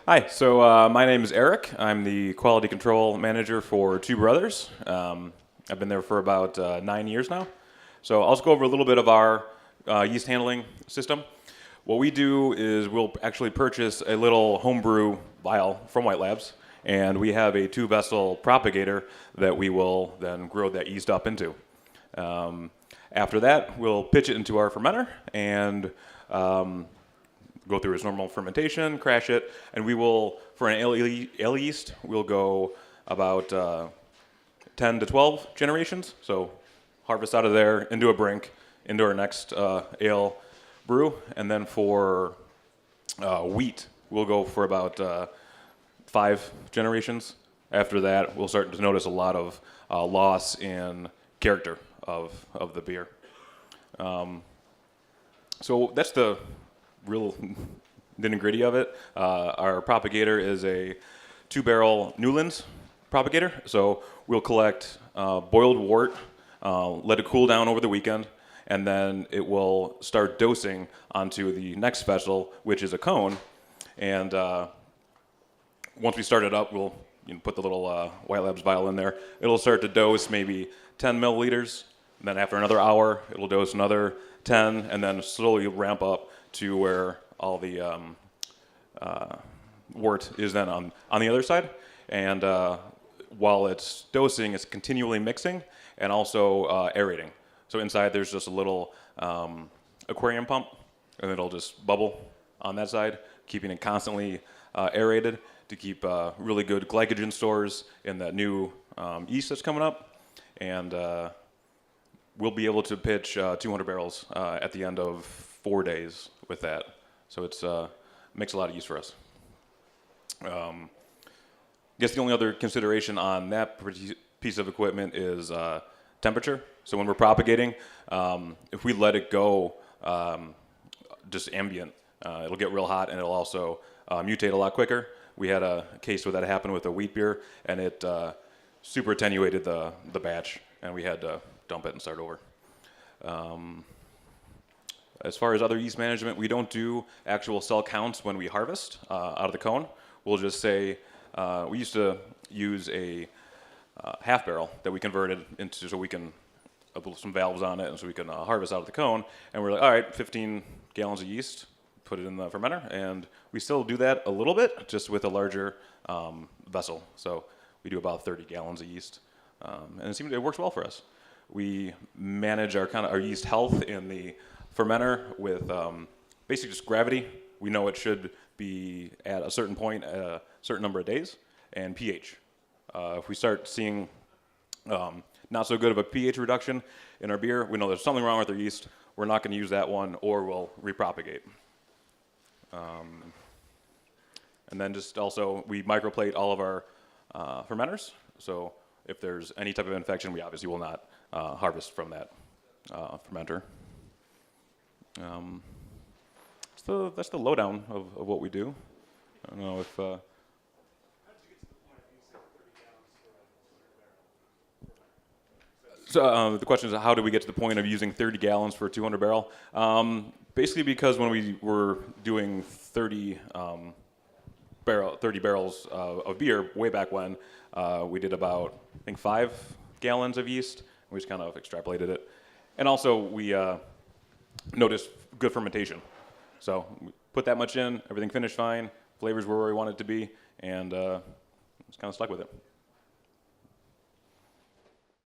Hi, so my name is Eric. I'm the quality control manager for Two Brothers. I've been there for about 9 years now. So I'll just go over a little bit of our yeast handling system. What we do is we'll actually purchase a little homebrew vial from White Labs, and we have a 2-vessel propagator that we will then grow that yeast up into. After that, we'll pitch it into our fermenter and go through its normal fermentation, crash it, and we will, for an ale yeast, we'll go about 10 to 12 generations. So harvest out of there, into a brink, into our next ale brew, and then for wheat, we'll go for about 5 generations. After that, we'll start to notice a lot of loss in character of the beer. So that's the real nitty-gritty of it. Our propagator is a 2-barrel Newlands propagator. So we'll collect boiled wort, let it cool down over the weekend, and then it will start dosing onto the next vessel, which is a cone. And once we start it up, we'll put the little White Labs vial in there. It'll start to dose maybe 10 milliliters. And then after another hour, it'll dose another 10, and then slowly ramp up to where all the wort is then on the other side. And while it's dosing, it's continually mixing and also aerating. So inside there's just a little aquarium pump, and it'll just bubble on that side, keeping it constantly aerated to keep really good glycogen stores in that new yeast that's coming up. And we'll be able to pitch 200 barrels at the end of 4 days with that. So it's makes a lot of use for us. I guess the only other consideration on that piece of equipment is temperature. So when we're propagating, if we let it go just ambient, it'll get real hot, and it'll also mutate a lot quicker. We had a case where that happened with a wheat beer, and it super attenuated the batch, and we had to dump it and start over. As far as other yeast management, we don't do actual cell counts when we harvest out of the cone. We'll just say, we used to use a half barrel that we converted into so we can put some valves on it and so we can harvest out of the cone. And we're like, all right, 15 gallons of yeast, put it in the fermenter. And we still do that a little bit, just with a larger vessel. So we do about 30 gallons of yeast. And it works well for us. We manage our yeast health in the fermenter with basically just gravity. We know it should be at a certain point, a certain number of days, and pH. If we start seeing not so good of a pH reduction in our beer, we know there's something wrong with our yeast. We're not going to use that one, or we'll repropagate. And then just also, we microplate all of our fermenters. So if there's any type of infection, we obviously will not harvest from that fermenter. That's the lowdown of what we do. I don't know if... So the question is, how do we get to the point of using 30 gallons for a 200 barrel? Basically because when we were doing 30 barrels of beer way back when, we did about, I think, 5 gallons of yeast. We just kind of extrapolated it. And also we noticed good fermentation. So we put that much in, everything finished fine, flavors were where we wanted it to be, and just kind of stuck with it.